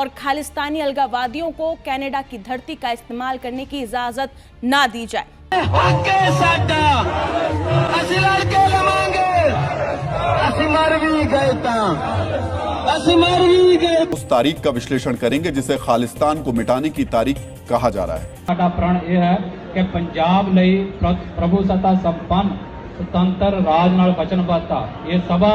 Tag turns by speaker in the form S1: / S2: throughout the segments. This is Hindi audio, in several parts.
S1: और खालिस्तानी अलगावादियों को कनाडा की धरती का इस्तेमाल करने की इजाजत ना दी जाए।
S2: उस तारीख का विश्लेषण करेंगे जिसे खालिस्तान को मिटाने की तारीख कहा जा रहा है।
S3: साडा प्रण यह है कि पंजाब लई प्रभुसत्ता संपन्न स्वतंत्र राज नाल वचनबद्धता ये सभा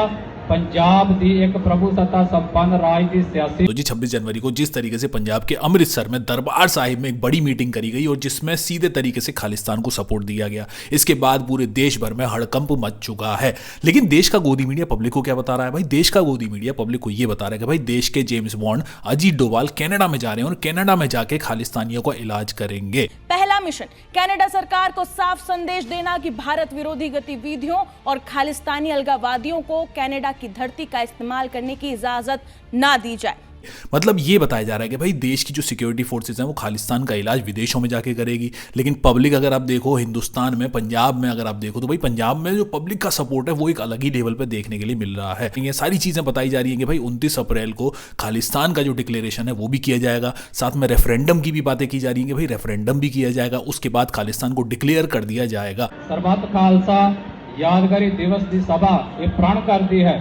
S3: पंजाब दी एक प्रभुसत्ता संपन्न राज दी सियासी।
S4: तो जी 26 जनवरी को जिस तरीके से पंजाब के अमृतसर में दरबार साहिब में एक बड़ी मीटिंग करी गई और जिसमें सीधे तरीके से खालिस्तान को सपोर्ट दिया गया, इसके बाद पूरे देश भर में हड़कंप मच चुका है। लेकिन देश का गोदी मीडिया पब्लिक को क्या बता रहा है भाई? देश का गोदी मीडिया पब्लिक को यह बता रहा है कि भाई देश के James bond Ajit Doval Canada में जा रहे हैं और कनाडा में जाके खालिस्तानियों का इलाज करेंगे।
S1: पहला मिशन कनाडा सरकार को साफ संदेश देना कि भारत विरोधी गतिविधियों और खालिस्तानी अलगावादियों को कनाडा की धरती का इस्तेमाल करने की इजाजत ना दी जाए।
S4: मतलब ये बताया जा रहा है कि भाई देश की जो सिक्योरिटी फोर्सेस हैं वो खालिस्तान का इलाज विदेशों में जाके करेगी। लेकिन पब्लिक अगर आप देखो हिंदुस्तान में, पंजाब में अगर आप देखो तो भाई पंजाब में जो पब्लिक का सपोर्ट है वो एक अलग ही लेवल पे देखने के लिए मिल रहा है। ये सारी चीजें बताई जा रही हैं कि भाई 29 अप्रैल को खालिस्तान का जो डिक्लेरेशन है वो भी किया जाएगा। साथ में रेफरेंडम की भी बातें की जा रही हैं कि भाई रेफरेंडम भी किया जाएगा, उसके बाद खालिस्तान को डिक्लेयर कर दिया जाएगा।
S3: सरबत खालसा यादगारी दिवस की सभा ये प्रण करती है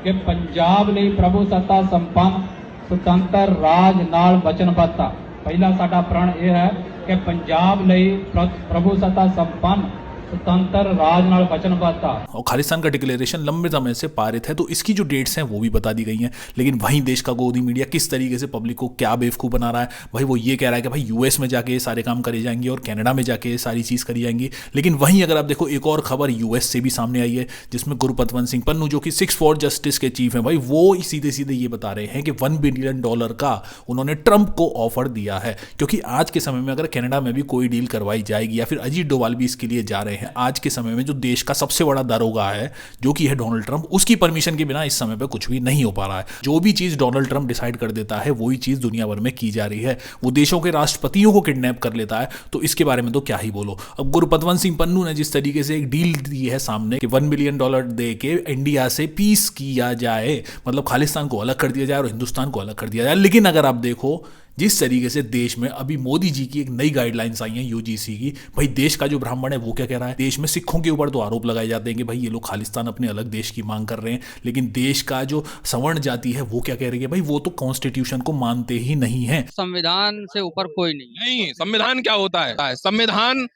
S3: कि पंजाब लई प्रभुसत्ता संपन्न स्वतंत्र राज नाल वचनबद्धता। पहला साडा प्रण यह है कि पंजाब लई प्रभुसत्ता संपन्न स्वतंत्र राज नाल वचनबद्धता।
S4: और खालिस्तान का डिक्लेरेशन लंबे समय से पारित है तो इसकी जो डेट्स हैं वो भी बता दी गई हैं। लेकिन वहीं देश का गोदी मीडिया किस तरीके से पब्लिक को क्या बेवकूफ़ बना रहा है भाई, वो ये कह रहा है कि भाई यूएस में जाके ये सारे काम करे जाएंगे और कनाडा में जाके ये सारी चीज़ करी जाएंगी। लेकिन वहीं अगर आप देखो एक और खबर यूएस से भी सामने आई है जिसमें गुरपतवंत सिंह पन्नू जो कि 6 फॉर जस्टिस के चीफ हैं भाई, वो सीधे सीधे ये बता रहे हैं कि $1 बिलियन का उन्होंने ट्रंप को ऑफर दिया है। क्योंकि आज के समय में अगर कनाडा में भी कोई डील करवाई जाएगी या फिर अजीत डोभाल भी इसके लिए जा रहे हैं, आज के समय में जो देश का सबसे बड़ा दरोगा है जो कि है डोनाल्ड ट्रंप, उसकी परमिशन के बिना इस समय पे कुछ भी नहीं हो पा रहा है। जो भी चीज डोनाल्ड ट्रंप डिसाइड कर देता है वही चीज दुनिया भर में की जा रही है। वो देशों के राष्ट्रपतियों को किडनैप कर लेता है तो इसके बारे में तो क्या ही बोलो। अब गुरपतवंत सिंह पन्नू ने जिस तरीके से एक डील दी है सामने कि $1 बिलियन दे के इंडिया से पीस किया जाए, मतलब खालिस्तान को अलग कर दिया जाए और हिंदुस्तान को अलग कर दिया जाए। लेकिन अगर आप देखो जिस तरीके से देश में अभी मोदी जी की एक नई गाइडलाइंस आई हैं यूजीसी की, भाई देश का जो ब्राह्मण है वो क्या कह रहा है? देश में सिखों के ऊपर तो आरोप लगाए जाते हैं कि भाई ये लोग खालिस्तान अपने अलग देश की मांग कर रहे हैं। लेकिन देश का जो सवर्ण जाति है वो क्या कह रही है? भाई वो तो कॉन्स्टिट्यूशन को मानते ही नहीं है।
S5: संविधान से ऊपर कोई नहीं।
S6: संविधान क्या होता है? संविधान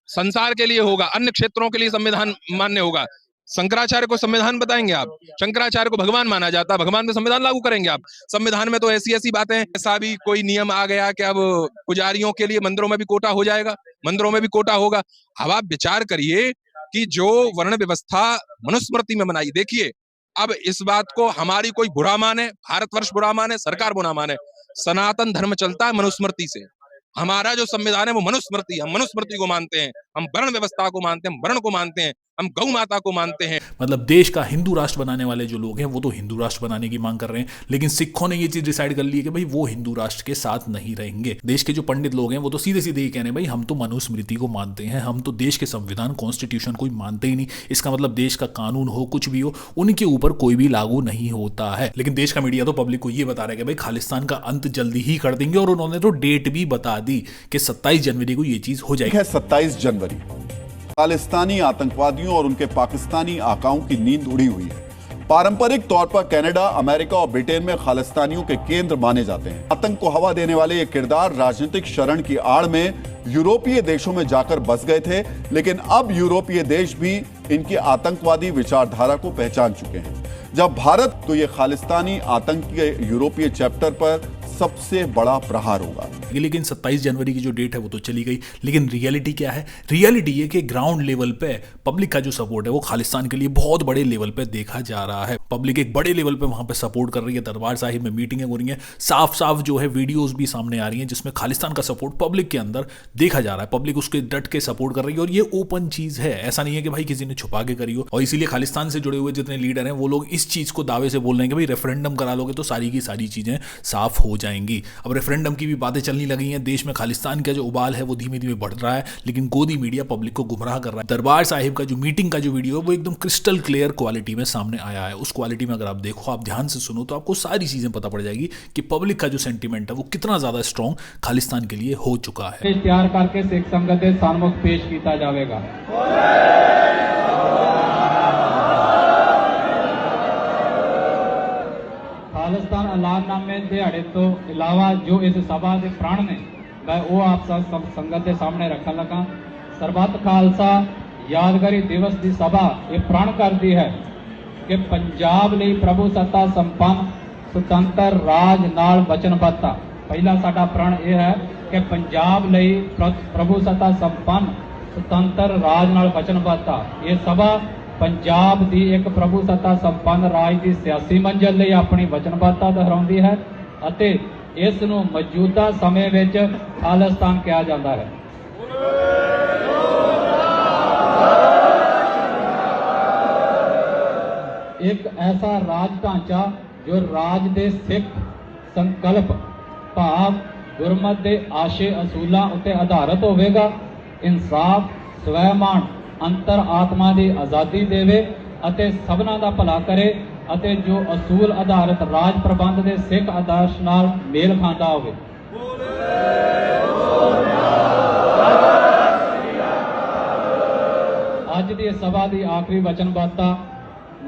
S6: संसार के लिए होगा, अन्य क्षेत्रों के लिए संविधान मान्य होगा। शंकराचार्य को संविधान बताएंगे आप? शंकराचार्य को भगवान माना जाता है, भगवान में संविधान लागू करेंगे आप? संविधान में तो ऐसी ऐसी बातें, ऐसा भी कोई नियम आ गया कि अब पुजारियों के लिए मंदिरों में भी कोटा हो जाएगा, मंदिरों में भी कोटा होगा। अब आप विचार करिए कि जो वर्ण व्यवस्था मनुस्मृति में बनाई, देखिए अब इस बात को हमारी कोई बुरा माने, भारतवर्ष बुरा माने, सरकार बुरा माने, सनातन धर्म चलता है मनुस्मृति से। हमारा जो संविधान है वो मनुस्मृति है, हम मनुस्मृति को मानते हैं, हम वर्ण व्यवस्था को मानते हैं, हम वर्ण को मानते हैं, हम गौ माता को मानते हैं।
S4: मतलब देश का हिंदू राष्ट्र बनाने वाले जो लोग हैं वो तो हिंदू राष्ट्र बनाने की मांग कर रहे हैं, लेकिन सिखों ने ये चीज डिसाइड कर ली है कि भाई वो हिंदू राष्ट्र के साथ नहीं रहेंगे। देश के जो पंडित लोग हैं वो तो सीधे सीधे ही कह रहे हैं भाई हम तो मनुस्मृति को मानते हैं, हम तो देश के संविधान कॉन्स्टिट्यूशन को मानते ही नहीं। इसका मतलब देश का कानून हो कुछ भी हो उनके ऊपर कोई भी लागू नहीं होता है। लेकिन देश का मीडिया तो पब्लिक को ये बता रहा है कि भाई खालिस्तान का अंत जल्दी ही कर देंगे और उन्होंने तो डेट भी बता दी कि 27 जनवरी को ये चीज हो जाएगी।
S2: 27 जनवरी खालिस्तानी आतंकवादियों और उनके पाकिस्तानी आकाओं की नींद उड़ी हुई है। पारंपरिक तौर पर कनाडा, अमेरिका और ब्रिटेन में खालिस्तानियों के केंद्र माने जाते हैं। आतंक को हवा देने वाले ये किरदार राजनीतिक शरण की आड़ में यूरोपीय देशों में जाकर बस गए थे, लेकिन अब यूरोपीय देश भी इनकी आतंकवादी विचारधारा को पहचान चुके हैं। जब भारत तो ये खालिस्तानी आतंक के यूरोपीय चैप्टर पर सबसे बड़ा प्रहार होगा।
S4: लेकिन 27 जनवरी की जो डेट है वो तो चली गई, लेकिन रियलिटी क्या है? रियलिटी ये कि ग्राउंड लेवल पे पब्लिक का जो सपोर्ट है वो खालिस्तान के लिए बहुत बड़े लेवल पे देखा जा रहा है। पब्लिक एक बड़े लेवल पे वहां पे सपोर्ट कर रही है। दरबार साहिब में मीटिंगें हो रही हैं, साफ साफ जो है वीडियोस भी सामने आ रही हैं जिसमें खालिस्तान का सपोर्ट पब्लिक के अंदर देखा जा रहा है। पब्लिक उसके डट के सपोर्ट कर रही है और ये ओपन चीज है, ऐसा नहीं है कि भाई किसी ने छुपा के करी हो। और इसीलिए खालिस्तान से जुड़े हुए जितने लीडर हैं वो लोग इस चीज को दावे से बोल रहे हैं कि भाई रेफरेंडम करा लोगे तो सारी की सारी चीजें साफ हो जाएंगी। अब रेफरेंडम की भी बातें चलने लगी हैं। देश में खालिस्तान का जो उबाल है वो धीमे धीमे बढ़ रहा है, लेकिन गोदी मीडिया पब्लिक को गुमराह कर रहा है। दरबार साहिब का जो मीटिंग का जो वीडियो है वो एकदम क्रिस्टल क्लियर क्वालिटी में सामने आया है, उसको क्वालिटी में अगर आप देखो, आप ध्यान से सुनो, तो आपको सारी चीज़ें पता पड़ जाएगी कि पब्लिक का जो सेंटीमेंट है वो कितना ज़्यादा स्ट्रॉन्ग खालिस्तान के लिए हो चुका है।
S3: ਤਿਆਰ ਕਰਕੇ ਸਿੱਖ ਸੰਗਤ ਦੇ ਸਾਹਮਣੇ ਪੇਸ਼ ਕੀਤਾ ਜਾਵੇਗਾ। ਖਾਲਿਸਤਾਨ ਐਲਾਨਨਾਮੇ ਦਿਹਾੜੇ ਤੋਂ ਇਲਾਵਾ ਜੋ ਇਸ ਸਭਾ ਦੇ ਪ੍ਰਣ ਨੇ, ਮੈਂ ਉਹ ਆਪ ਸਭ ਸੰਗਤ ਦੇ ਸਾਹਮਣੇ ਰੱਖਣ ਲੱਗਾ। ਸਰਬੱਤ ਖਾਲਸਾ ਯਾਦਗਾਰੀ ਦਿਵਸ ਦੀ ਸਭਾ ਇਹ ਪ੍ਰਣ ਕਰਦੀ ਹੈ ਕਿ ਪੰਜਾਬ ਲਈ ਪ੍ਰਭੂ ਸੱਤਾ ਸੰਪੰਨ ਸੁਤੰਤਰ ਰਾਜ ਨਾਲ ਵਚਨਬੱਧਤਾ। ਪਹਿਲਾ ਸਾਡਾ ਪ੍ਰਣ ਇਹ ਹੈ ਕਿ ਪੰਜਾਬ ਲਈ ਪ੍ਰਭੂ ਸੱਤਾ ਸੰਪੰਨ ਸੁਤੰਤਰ ਰਾਜ ਨਾਲ ਵਚਨਬੱਧਤਾ। ਇਹ ਸਭਾ ਪੰਜਾਬ ਦੀ ਇੱਕ ਪ੍ਰਭੂ ਸੱਤਾ ਸੰਪੰਨ ਰਾਜ ਦੀ ਸਿਆਸੀ ਮੰਜ਼ਿਲ ਲਈ ਆਪਣੀ ਵਚਨਬੱਧਤਾ ਦੁਹਰਾਉਂਦੀ ਹੈ ਅਤੇ ਇਸ ਨੂੰ ਮੌਜੂਦਾ ਸਮੇਂ ਵਿੱਚ ਖਾਲਿਸਤਾਨ ਕਿਹਾ ਜਾਂਦਾ ਹੈ। ਇੱਕ ਐਸਾ ਰਾਜ ਢਾਂਚਾ ਜੋ ਰਾਜ ਦੇ ਸਿੱਖ ਸੰਕਲਪ ਭਾਵ ਗੁਰਮਤਿ ਦੇ ਆਸ਼ੇ ਅਸੂਲਾਂ ਉੱਤੇ ਆਧਾਰਿਤ ਹੋਵੇਗਾ, ਇਨਸਾਫ, ਸਵੈਮਾਨ, ਅੰਤਰ ਆਤਮਾ ਦੀ ਆਜ਼ਾਦੀ ਦੇਵੇ ਅਤੇ ਸਭਨਾਂ ਦਾ ਭਲਾ ਕਰੇ ਅਤੇ ਜੋ ਅਸੂਲ ਆਧਾਰਿਤ ਰਾਜ ਪ੍ਰਬੰਧ ਦੇ ਸਿੱਖ ਆਦਰਸ਼ ਨਾਲ ਮੇਲ ਖਾਂਦਾ ਹੋਵੇ। ਅੱਜ ਦੀ ਸਭਾ ਦੀ ਆਖਰੀ ਵਚਨਬੱਧਤਾ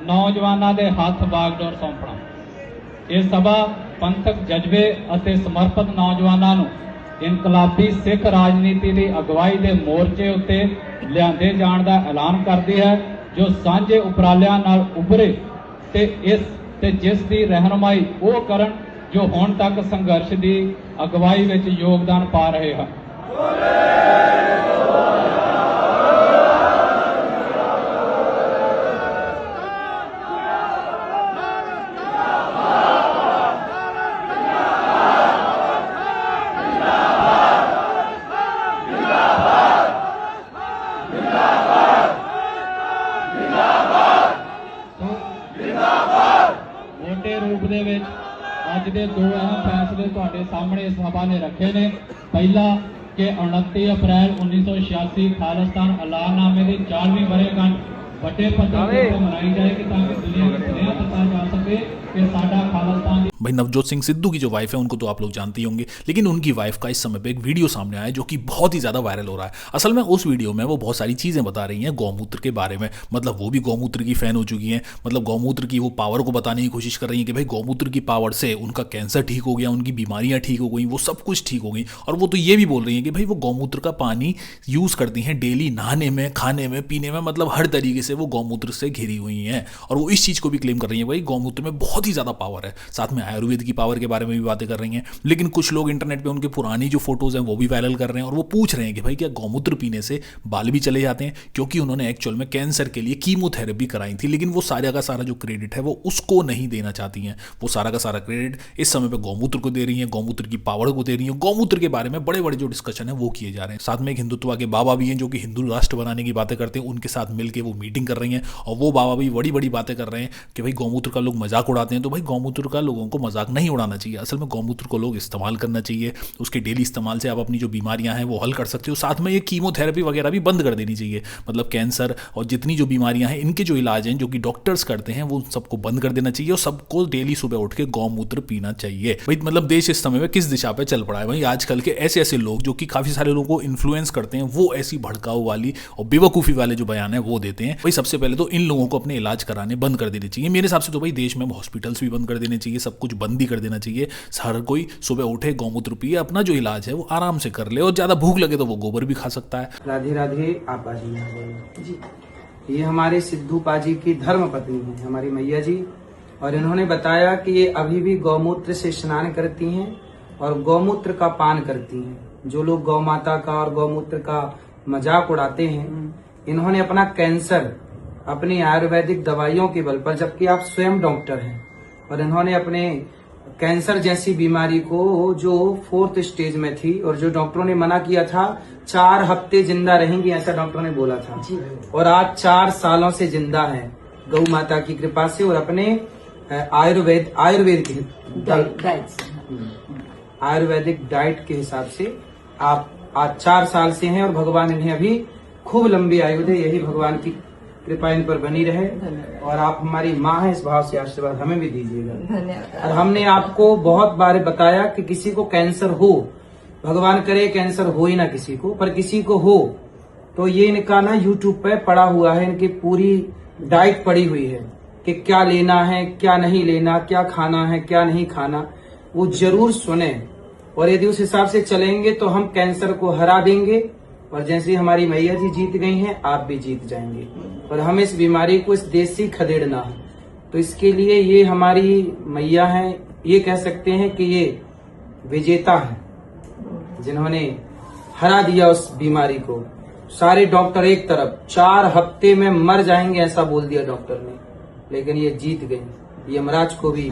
S3: ਨੌਜਵਾਨਾਂ ਦੇ ਹੱਥ ਬਾਗਡੋਰ ਸੌਂਪਣਾ। ਇਹ ਸਭਾ ਪੰਥਕ ਜਜ਼ਬੇ ਅਤੇ ਸਮਰਪਿਤ ਨੌਜਵਾਨਾਂ ਨੂੰ ਇਨਕਲਾਬੀ ਸਿੱਖ ਰਾਜਨੀਤੀ ਦੀ ਅਗਵਾਈ ਦੇ ਮੋਰਚੇ ਉੱਤੇ ਲਿਆਂਦੇ ਜਾਣ ਦਾ ਐਲਾਨ ਕਰਦੀ ਹੈ, ਜੋ ਸਾਂਝੇ ਉਪਰਾਲਿਆਂ ਨਾਲ ਉੱਭਰੇ ਤੇ ਜਿਸ ਦੀ ਰਹਿਨੁਮਾਈ ਉਹ ਕਰਨ ਜੋ ਹੁਣ ਤੱਕ ਸੰਘਰਸ਼ ਦੀ ਅਗਵਾਈ ਵਿੱਚ ਯੋਗਦਾਨ ਪਾ ਰਹੇ ਹਨ। ਮੋਟੇ ਰੂਪ ਦੇ ਵਿੱਚ ਅੱਜ ਦੇ ਦੋ ਅਹਿਮ ਫੈਸਲੇ ਤੁਹਾਡੇ ਸਾਹਮਣੇ ਸਭਾ ਨੇ ਰੱਖੇ ਨੇ। ਪਹਿਲਾ ਕਿ 29 ਅਪ੍ਰੈਲ 1986 ਖਾਲਿਸਤਾਨ ਐਲਾਨਨਾਮੇ ਦੀ 40ਵੀਂ ਵਰ੍ਹੇਗੰਢ ਵੱਡੇ ਪੱਧਰ ਤੇ ਮਨਾਈ ਜਾਏਗੀ ਤਾਂ ਕਿ ਦੁਨੀਆ ਨੂੰ ਸੁਨੇਹਾ ਦਿੱਤਾ ਜਾ ਸਕੇ कि साडा खालिस्तान।
S4: भाई नवजोत सिंह सिद्धू की जो वाइफ है उनको तो आप लोग जानते ही होंगे, लेकिन उनकी वाइफ का इस समय पे एक वीडियो सामने आया जो कि बहुत ही ज़्यादा वायरल हो रहा है। असल में उस वीडियो में वो बहुत सारी चीज़ें बता रही हैं गौमूत्र के बारे में, मतलब वो भी गौमूत्र की फ़ैन हो चुकी हैं, मतलब गौमूत्र की वो पावर को बताने की कोशिश कर रही हैं कि भाई गौमूत्र की पावर से उनका कैंसर ठीक हो गया, उनकी बीमारियाँ ठीक हो गई, वो सब कुछ ठीक हो गई। और वो तो ये भी बोल रही हैं कि भाई वो गौमूत्र का पानी यूज़ करती हैं डेली नहाने में, खाने में, पीने में, मतलब हर तरीके से वो गौमूत्र से घिरी हुई हैं। और वो इस चीज़ को भी क्लेम कर रही हैं भाई गौमूत्र में बहुत ही ज़्यादा पावर है, साथ में आयुर्वेद की पावर के बारे में भी बातें कर रही हैं। लेकिन कुछ लोग इंटरनेट पे उनके पुरानी जो फोटोज़ हैं वो भी वायरल कर रहे हैं और वो पूछ रहे हैं कि भाई क्या गौमूत्र पीने से बाल भी चले जाते हैं, क्योंकि उन्होंने एक्चुअल में कैंसर के लिए कीमोथेरेपी कराई थी। लेकिन वो सारा का सारा जो क्रेडिट है वो उसको नहीं देना चाहती हैं, वो सारा का सारा क्रेडिट इस समय पर गौमूत्र को दे रही हैं, गौमूत्र की पावर को दे रही हैं। गौमूत्र के बारे में बड़े बड़े जो डिस्कशन है वो किए जा रहे हैं। साथ में एक हिंदुत्व के बाबा भी हैं जो कि हिंदू राष्ट्र बनाने की बातें करते हैं, उनके साथ मिलकर वो मीटिंग कर रही हैं और वो बाबा भी बड़ी बड़ी बातें कर रहे हैं कि भाई गौमूत्र का लोग मजाक उड़ाते हैं, तो भाई गौमूत्र का लोगों को मजाक नहीं उड़ाना चाहिए। असल में गौमूत्र को लोग इस्तेमाल करना चाहिए, उसके डेली इस्तेमाल से आप अपनी जो बीमारियां हैं वो हल कर सकते हो। साथ में ये कीमोथेरेपी वगैरह भी बंद कर देनी चाहिए, मतलब कैंसर और जितनी जो बीमारियां हैं इनके जो इलाज हैं जो कि डॉक्टर्स करते हैं वो सबको बंद कर देना चाहिए और सबको डेली सुबह उठ के गौमूत्र पीना चाहिए। भाई मतलब देश इस समय में किस दिशा पे चल पड़ा है। भाई आजकल के ऐसे ऐसे लोग जो कि काफी सारे लोगों को इन्फ्लुएंस करते हैं वो ऐसी भड़काऊ वाली और बेवकूफ़ी वाले जो बयान है वो देते हैं। भाई सबसे पहले तो इन लोगों को अपने इलाज कराने बंद कर देने चाहिए। मेरे हिसाब से तो भाई देश में हॉस्पिटल्स भी बंद कर देने चाहिए, सब कुछ बंद ही कर देना चाहिए। हर कोई सुबह उठे, गौमूत्र पिए, अपना जो इलाज है वो आराम से कर ले और ज्यादा भूख लगे तो वो गोबर भी खा सकता है।
S7: राधे राधे। आपा जी यहाँ बोलो जी। ये हमारे सिद्धू पाजी की धर्म पत्नी है, हमारी मैया जी, और इन्होंने बताया कि ये अभी भी गौमूत्र से स्नान करती हैं और गौमूत्र का पान करती हैं। जो लोग गौ माता का और गौमूत्र का मजाक उड़ाते हैं, इन्होंने अपना कैंसर अपनी आयुर्वेदिक दवाइयों के बल पर, जबकि आप स्वयं डॉक्टर हैं, और इन्होंने अपने कैंसर जैसी बीमारी को जो 4th स्टेज में थी और जो डॉक्टरों ने मना किया था 4 हफ्ते जिंदा रहेंगी ऐसा डॉक्टरों ने बोला था, और आज 4 सालों से जिंदा है गौ माता की कृपा से और अपने आयुर्वेदिक डाइट के हिसाब से आप आज 4 साल से हैं और भगवान इन्हें अभी खूब लंबी आयु दे, यही भगवान की कृपा इन पर बनी रहे और आप हमारी माँ हैं, इस भाव से आशीर्वाद हमें भी दीजिएगा।
S8: धन्यवाद।
S7: और हमने आपको बहुत बार बताया कि किसी को कैंसर हो, भगवान करे कैंसर हो ही ना किसी को, पर किसी को हो तो ये इनका ना यूट्यूब पे पड़ा हुआ है, इनकी पूरी डाइट पड़ी हुई है कि क्या लेना है क्या नहीं लेना, क्या खाना है क्या नहीं खाना, वो जरूर सुने और यदि उस हिसाब से चलेंगे तो हम कैंसर को हरा देंगे और जैसे हमारी मैया जी जीत गई हैं आप भी जीत जाएंगे और हम इस बीमारी को इस देश से खदेड़ना है। तो इसके लिए ये हमारी मैया हैं, ये कह सकते हैं कि ये विजेता हैं जिन्होंने हरा दिया उस बीमारी को। सारे डॉक्टर एक तरफ 4 हफ्ते में मर जाएंगे ऐसा बोल दिया डॉक्टर ने, लेकिन ये जीत गई, यमराज को भी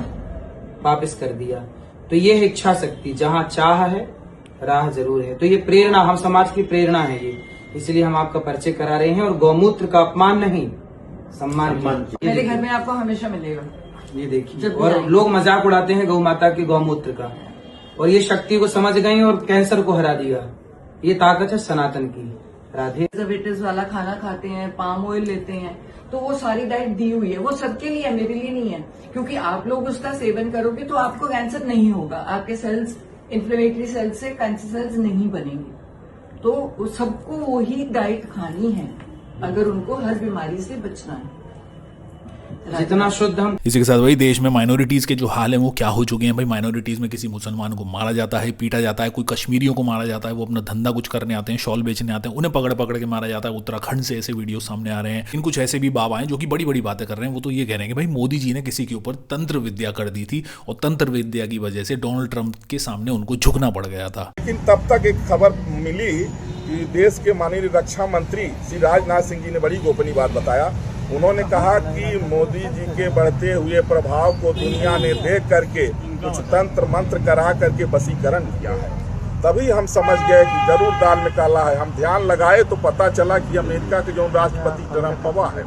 S7: वापस कर दिया। तो ये है इच्छा शक्ति, जहाँ चाह है राह जरूर है। तो ये प्रेरणा, हम समाज की प्रेरणा है ये, इसलिए हम आपका परिचय करा रहे हैं और गौमूत्र का अपमान नहीं, सम्मान
S8: मेरे घर में आपको हमेशा मिलेगा।
S7: ये देखिए, और लोग मजाक उड़ाते हैं गौ माता के गौमूत्र का, और ये शक्ति को समझ गई और कैंसर को हरा दिया। ये ताकत है सनातन की। राधे।
S8: प्रिजर्वेटिव्स वाला खाना खाते हैं, पाम ऑयल लेते हैं, तो वो सारी डाइट दी हुई है, वो सबके लिए है, मेरे लिए नहीं है। क्योंकि आप लोग उसका सेवन करोगे तो आपको कैंसर नहीं होगा, आपके सेल्स, इन्फ्लेमेटरी सेल्स से कैंसर सेल्स नहीं बनेंगे। तो सबको वही डाइट खानी है अगर उनको हर बीमारी से बचना है।
S7: जितना शुद्ध हम।
S4: इसी के साथ भाई देश में माइनॉरिटीज के जो हाल है वो क्या हो चुके हैं भाई। माइनॉरिटीज में किसी मुसलमान को मारा जाता है, पीटा जाता है, कोई कश्मीरियों को मारा जाता है, वो अपना धंधा कुछ करने आते हैं, शॉल बेचने आते हैं, उन्हें पकड़ पकड़ के मारा जाता है। उत्तराखंड से ऐसे वीडियो सामने आ रहे हैं। इन कुछ ऐसे भी बाबा हैं जो कि बड़ी बड़ी बातें कर रहे हैं। वो तो ये कह रहे हैं कि भाई मोदी जी ने किसी के ऊपर तंत्र विद्या कर दी थी और तंत्र विद्या की वजह से डोनाल्ड ट्रंप के सामने उनको झुकना पड़ गया था।
S9: लेकिन तब तक एक खबर मिली कि देश के माननीय रक्षा मंत्री श्री राजनाथ सिंह जी ने बड़ी गोपनीय बात बताया। उन्होंने कहा कि मोदी जी के बढ़ते हुए प्रभाव को दुनिया ने देख करके कुछ तंत्र मंत्र करा करके वशीकरण किया है। तभी हम समझ गए कि जरूर दाल में काला है। हम ध्यान लगाए तो पता चला कि अमेरिका के जो राष्ट्रपति ट्रंप है,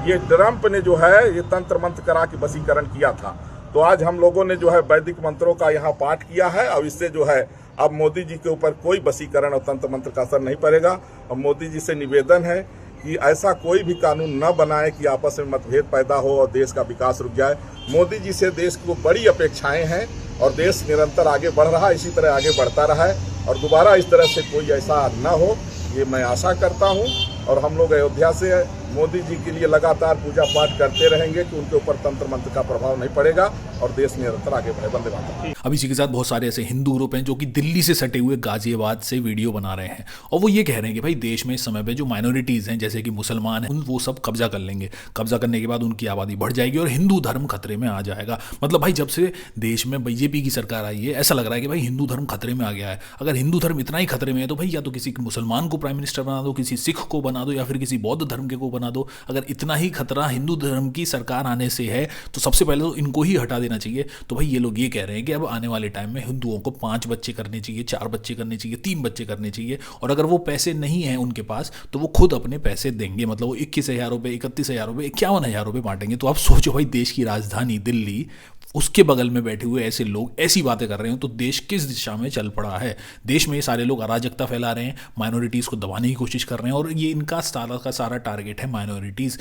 S9: ये ट्रंप ने जो है ये तंत्र मंत्र करा के वशीकरण किया था। तो आज हम लोगों ने जो है वैदिक मंत्रों का यहाँ पाठ किया है और इससे जो है अब मोदी जी के ऊपर कोई वशीकरण और तंत्र मंत्र का असर नहीं पड़ेगा। और मोदी जी से निवेदन है कि ऐसा कोई भी कानून न बनाए कि आपस में मतभेद पैदा हो और देश का विकास रुक जाए। मोदी जी से देश को बड़ी अपेक्षाएं हैं और देश निरंतर आगे बढ़ रहा है, इसी तरह आगे बढ़ता रहा है और दोबारा इस तरह से कोई ऐसा न हो, ये मैं आशा करता हूं। और हम लोग अयोध्या से मोदी जी के लिए लगातार पूजा पाठ करते रहेंगे कि उनके ऊपर तंत्र मंत्र का प्रभाव नहीं पड़ेगा और देश निरंतर आगे बढ़े। वंदे मातरम।
S4: अब इसी के साथ बहुत सारे ऐसे हिंदू ग्रुप हैं जो कि दिल्ली से सटे हुए गाजियाबाद से वीडियो बना रहे हैं और वो ये कह रहे हैं कि भाई देश में इस समय पे जो माइनॉरिटीज़ हैं जैसे कि मुसलमान हैं वो सब कब्जा कर लेंगे। कब्जा करने के बाद उनकी आबादी बढ़ जाएगी और हिंदू धर्म खतरे में आ जाएगा। मतलब भाई जब से देश में बीजेपी की सरकार आई है ऐसा लग रहा है कि भाई हिंदू धर्म खतरे में आ गया है। अगर हिंदू धर्म इतना ही खतरे में है तो भाई या तो किसी मुसलमान को प्राइम मिनिस्टर बना दो, किसी सिख को बना दो या फिर किसी बौद्ध धर्म के को बना दो। अगर इतना ही खतरा हिंदू धर्म की सरकार आने से है तो सबसे पहले तो इनको ही हटा देना चाहिए। तो भाई ये लोग ये कह रहे हैं कि अब आने वाले टाइम में हिंदुओं को 5 बच्चे करने चाहिए, 4 बच्चे करने चाहिए, 3 बच्चे करने चाहिए और अगर वो पैसे नहीं हैं उनके पास तो वो खुद अपने पैसे देंगे। मतलब वो 21,000 रुपये, 31,000 रुपये, 51,000 रुपये बांटेंगे। तो आप सोचो भाई देश की राजधानी दिल्ली, उसके बगल में बैठे हुए ऐसे लोग ऐसी बातें कर रहे हैं तो देश किस दिशा में चल पड़ा है। देश में ये सारे लोग अराजकता फैला रहे हैं, माइनॉरिटीज़ को दबाने की कोशिश कर रहे हैं और ये इनका सारा टारगेट है माइनॉरिटीज़।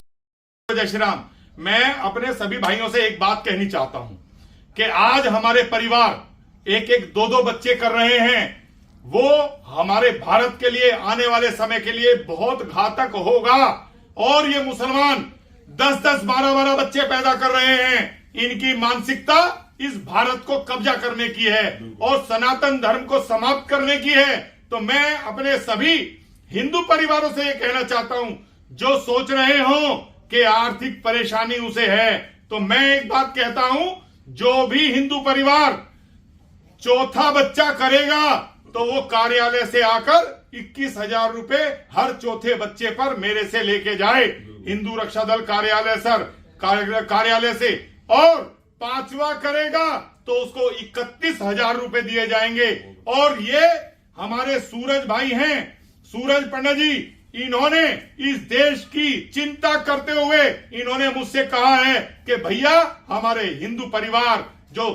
S10: जय श्री राम। मैं अपने सभी भाइयों से एक बात कहनी चाहता हूं कि आज हमारे परिवार 1-1, 2-2 बच्चे कर रहे हैं, वो हमारे भारत के लिए आने वाले समय के लिए बहुत घातक होगा। और ये मुसलमान 10-10, 12-12 बच्चे पैदा कर रहे हैं। इनकी मानसिकता इस भारत को कब्जा करने की है और सनातन धर्म को समाप्त करने की है। तो मैं अपने सभी हिंदू परिवारों से ये कहना चाहता हूं जो सोच रहे हो कि आर्थिक परेशानी उसे है, तो मैं एक बात कहता हूं, जो भी हिंदू परिवार 4था बच्चा करेगा तो वो कार्यालय से आकर 21,000 रुपए हर 4थे बच्चे पर मेरे से लेके जाए, हिंदू रक्षा दल कार्यालय से। और 5वां करेगा तो उसको 31,000 रुपए दिए जाएंगे। और ये हमारे सूरज भाई हैं, सूरज पंडित जी, इन्होंने इस देश की चिंता करते हुए इन्होंने मुझसे कहा है कि भैया हमारे हिंदू परिवार जो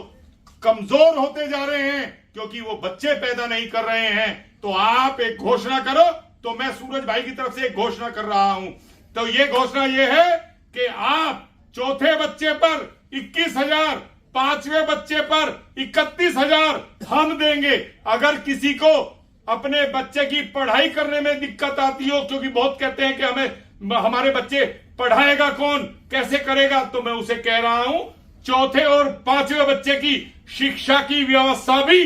S10: कमजोर होते जा रहे हैं क्योंकि वो बच्चे पैदा नहीं कर रहे हैं, तो आप एक घोषणा करो। तो मैं सूरज भाई की तरफ से एक घोषणा कर रहा हूं, तो ये घोषणा ये है कि आप चौथे बच्चे पर 21,000, पांचवें बच्चे पर 31,000 हम देंगे। अगर किसी को अपने बच्चे की पढ़ाई करने में दिक्कत आती हो, क्योंकि बहुत कहते हैं कि हमारे बच्चे पढ़ाएगा कौन, कैसे करेगा, तो मैं उसे कह रहा हूं चौथे और पांचवें बच्चे की शिक्षा की व्यवस्था भी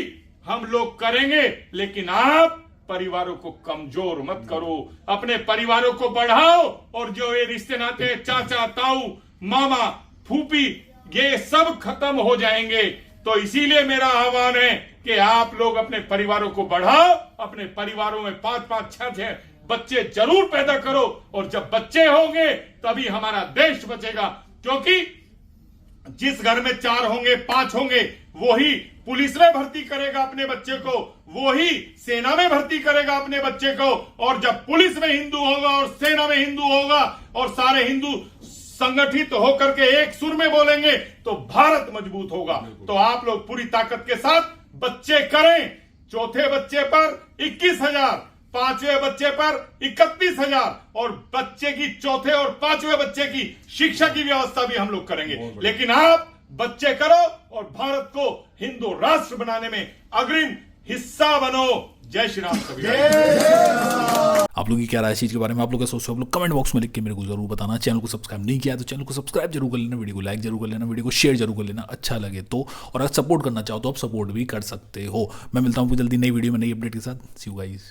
S10: हम लोग करेंगे। लेकिन आप परिवारों को कमजोर मत करो, अपने परिवारों को बढ़ाओ, और जो ये रिश्ते नाते हैं, चाचा ताऊ मामा फूफी, ये सब खत्म हो जाएंगे। तो इसीलिए मेरा आह्वान है कि आप लोग अपने परिवारों को बढ़ाओ, अपने परिवारों में 5-5, 6-6 बच्चे जरूर पैदा करो, और जब बच्चे होंगे तभी हमारा देश बचेगा। क्योंकि जिस घर में 4 होंगे 5 होंगे, वही पुलिस में भर्ती करेगा अपने बच्चे को, वही सेना में भर्ती करेगा अपने बच्चे को। और जब पुलिस में हिंदू होगा और सेना में हिंदू होगा और सारे हिंदू संगठित होकर के एक सुर में बोलेंगे, तो भारत मजबूत होगा। तो आप लोग पूरी ताकत के साथ बच्चे करें। चौथे बच्चे पर 21,000, पांचवें बच्चे पर 31,000, और बच्चे की चौथे और पांचवें बच्चे की शिक्षा की व्यवस्था भी हम लोग करेंगे। लेकिन आप बच्चे करो और भारत को हिंदू राष्ट्र बनाने में अग्रिम हिस्सा बनो। जय श्री राम। सभी
S4: आप लोग की क्या राय है इस चीज़ के बारे में, आप लोग क्या सोचते हो, आप लोग कमेंट बॉक्स में लिख के मेरे को जरूर बताना। चैनल को सब्सक्राइब नहीं किया तो चैनल को सब्सक्राइब जरूर कर लेना, वीडियो को लाइक जरूर कर लेना, वीडियो को शेयर जरूर कर लेना अच्छा लगे तो। और अगर सपोर्ट करना चाहो तो आप सपोर्ट भी कर सकते हो। मैं मिलता हूँ जल्दी नई वीडियो में नई अपडेट के साथ। सी यू गाइस।